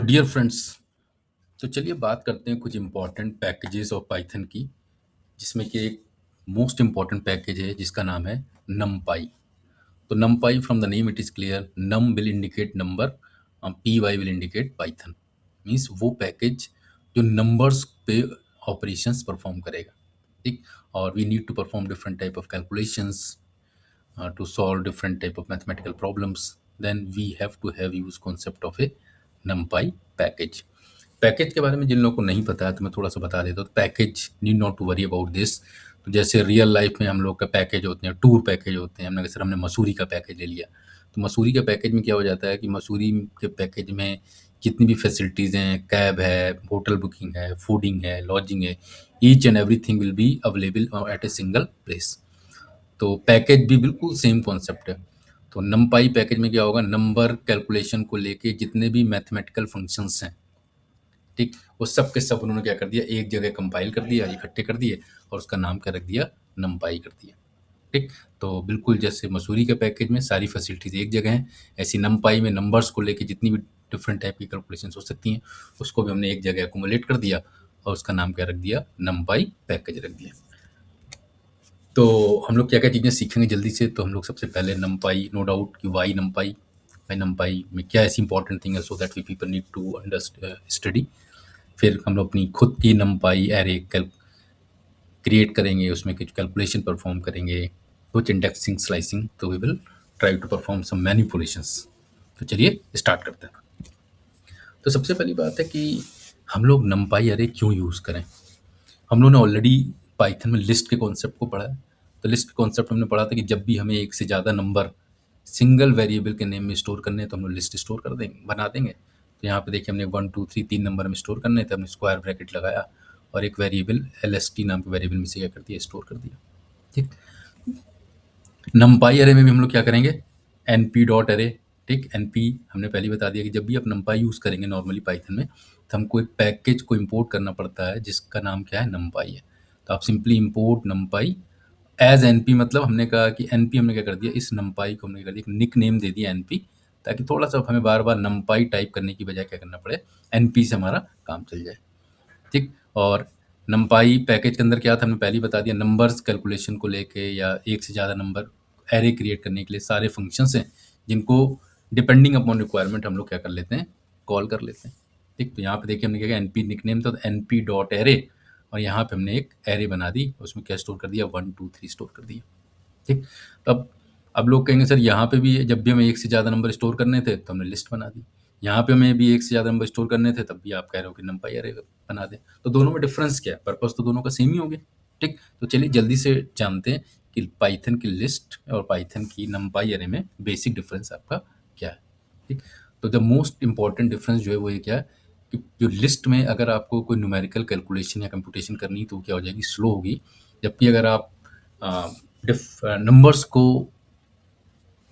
Dear friends, तो चलिए बात करते हैं कुछ इम्पोर्टेंट पैकेजेस ऑफ पाइथन की, जिसमें कि एक मोस्ट इम्पॉर्टेंट पैकेज है जिसका नाम है numpy। तो numpy from the name it is clear, num will indicate number, py will indicate Python. Means वो पैकेज जो नंबर्स पे ऑपरेशंस परफॉर्म करेगा। ठीक। और we need to perform different type of calculations to solve different type of mathematical problems, then we have to have use concept of a numpy package। Package के बारे में जिन लोगों को नहीं पता है तो मैं थोड़ा सा बता देता हूँ। Package need not to worry about this. तो जैसे रियल लाइफ में हम लोग का पैकेज होते हैं, टूर पैकेज होते हैं। हमने सर हमने मसूरी का पैकेज ले लिया, तो मसूरी के पैकेज में क्या हो जाता है कि मसूरी के पैकेज में जितनी भी फैसिलिटीज़ हैं, कैब है, होटल बुकिंग है, फूडिंग है, लॉजिंग है, each and everything will be available at a single place. तो पैकेज भी बिल्कुल सेम कॉन्सेप्ट है। तो नमपाई पैकेज में क्या होगा, नंबर कैलकुलेशन को लेके जितने भी मैथमेटिकल फंक्शंस हैं, ठीक, वो सब के सब उन्होंने क्या कर दिया, एक जगह कंपाइल कर दिया, इकट्ठे कर दिए और उसका नाम क्या रख दिया, नमपाई कर दिया। ठीक। तो बिल्कुल जैसे मसूरी के पैकेज में सारी फैसिलिटीज़ एक जगह हैं, ऐसी नमपाई में नंबर्स को लेके जितनी भी डिफरेंट टाइप की कैलकुलेशंस हो सकती हैं, उसको भी हमने एक जगह अकोमोलेट कर दिया और उसका नाम क्या रख दिया, नमपाई पैकेज रख दिया। तो हम लोग क्या-क्या चीज़ें सीखेंगे जल्दी से। तो हम लोग सबसे पहले नमपाई, नो डाउट कि व्हाई नमपाई, भाई नमपाई में क्या ऐसी इंपॉर्टेंट थिंग है so that we people need to study. फिर हम लोग अपनी खुद की नमपाई एरे क्रिएट करेंगे, उसमें कुछ कैलकुलेशन परफॉर्म करेंगे, कुछ इंडेक्सिंग, स्लाइसिंग। तो we will try to perform some manipulations. तो चलिए स्टार्ट करते हैं। तो सबसे पहली बात है कि हम लोग नमपाई एरे क्यों यूज़ करें। हम लोगों ने ऑलरेडी पाइथन में लिस्ट के कॉन्सेप्ट को पढ़ा है। तो लिस्ट के कॉन्सेप्ट हमने पढ़ा था कि जब भी हमें एक से ज़्यादा नंबर सिंगल वेरिएबल के नेम में स्टोर करने हैं तो हम लोग लिस्ट स्टोर कर देंगे, बना देंगे। तो यहाँ पे देखिए हमने 1 2 3 3 नंबर में स्टोर करने थे, हमने स्क्वायर ब्रैकेट लगाया और एक वेरिएबल LST नाम के वेरिएबल में से क्या कर दिया, स्टोर कर दिया। ठीक। नमपाई एरे में भी हम लोग क्या करेंगे, np डॉट एरे। ठीक। np हमने पहले बता दिया कि जब भी आप नमपाई यूज़ करेंगे नॉर्मली पाइथन में, तो हमको एक पैकेज को इंपोर्ट करना पड़ता है जिसका नाम क्या है, नमपाई है। तो आप simply import numpy as np, मतलब हमने कहा कि np हमने क्या कर दिया, इस नमपाई को हमने कर दिया, एक निक नेम दे दिया np, ताकि थोड़ा सा हमें बार बार नमपाई टाइप करने की बजाय क्या करना पड़े, np से हमारा काम चल जाए। ठीक। और नमपाई पैकेज के अंदर क्या था, हमने पहले ही बता दिया, नंबर्स कैलकुलेशन को लेके या एक से ज़्यादा नंबर एरे क्रिएट करने के लिए सारे फंक्शंस हैं जिनको डिपेंडिंग अपॉन रिक्वायरमेंट हम लोग क्या कर लेते हैं, कॉल कर लेते हैं। ठीक। तो यहाँ पे देखिए हमने क्या किया, np निकनेम था, तो np डॉट एरे, और यहाँ पे हमने एक एरे बना दी, उसमें क्या स्टोर कर दिया, 1 2 3 स्टोर कर दिया। ठीक। तो अब लोग कहेंगे सर यहाँ पे भी जब भी हमें एक से ज़्यादा नंबर स्टोर करने थे तो हमने लिस्ट बना दी, यहाँ पे हमें भी एक से ज़्यादा नंबर स्टोर करने थे तब भी आप कह रहे हो कि नमपाई एरे बना दें। तो दोनों में डिफरेंस क्या है, पर्पस तो दोनों का सेम ही हो गया। ठीक। तो चलिए जल्दी से जानते हैं कि पाइथन की लिस्ट और पाइथन की नमपाई एरे में बेसिक डिफरेंस आपका क्या है। ठीक। तो द मोस्ट इंपॉर्टेंट डिफरेंस जो है वो ये क्या है कि जो लिस्ट में अगर आपको कोई न्यूमेरिकल कैलकुलेशन या कंप्यूटेशन करनी तो क्या हो जाएगी, स्लो होगी। जबकि अगर आप नंबर्स को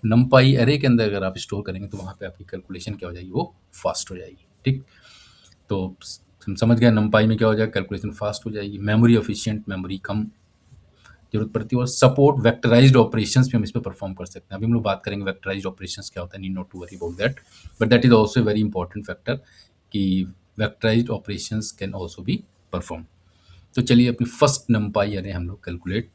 नमपाई एरे के अंदर अगर आप स्टोर करेंगे तो वहाँ पे आपकी कैलकुलेशन क्या हो जाएगी, वो फास्ट हो जाएगी। ठीक। तो हम समझ गए नमपाई में क्या हो जाएगा, कैलकुलेशन फास्ट हो जाएगी, मेमोरी एफिशिएंट, मेमोरी कम जरूरत पड़ती है, और सपोर्ट वेक्टराइज्ड ऑपरेशंस भी हम इस पर परफॉर्म कर सकते हैं। अभी हम लोग बात करेंगे वेक्टराइज्ड ऑपरेशंस क्या होता है, need not to worry about that, but that is also very important factor कि vectorized operations can also be perform. तो चलिए अपनी फर्स्ट नमपाई एरे हम लोग कैलकुलेट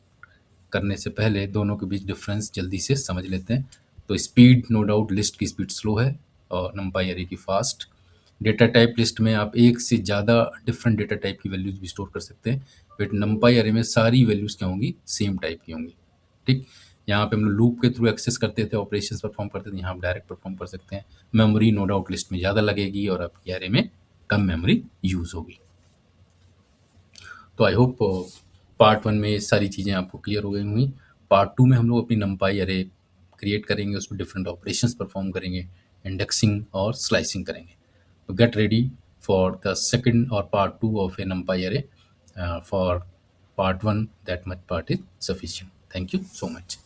करने से पहले दोनों के बीच डिफरेंस जल्दी से समझ लेते हैं। तो स्पीड, नो डाउट लिस्ट की स्पीड स्लो है और नमपाई एरे की फास्ट। डेटा टाइप लिस्ट में आप एक से ज़्यादा डिफरेंट डेटा टाइप की वैल्यूज भी स्टोर कर सकते हैं, बट नमपाई एरे में सारी वैल्यूज क्या होंगी, सेम टाइप की होंगी। ठीक। यहाँ पे हम लोग लूप के थ्रू एक्सेस करते थे, ऑपरेशंस परफॉर्म करते थे, यहाँ आप डायरेक्ट परफॉर्म कर सकते हैं। मेमोरी नो डाउट लिस्ट में ज़्यादा लगेगी और आपकी एरे में कम मेमोरी यूज़ होगी। तो आई होप पार्ट 1 में ये सारी चीज़ें आपको क्लियर हो गई होंगी। पार्ट 2 में हम लोग अपनी नमपाई एरे क्रिएट करेंगे, उसमें डिफरेंट ऑपरेशंस परफॉर्म करेंगे, इंडेक्सिंग और स्लाइसिंग करेंगे। तो get ready for the second और part 2 of a NumPy array. For part 1 that much part is sufficient. Thank you so much.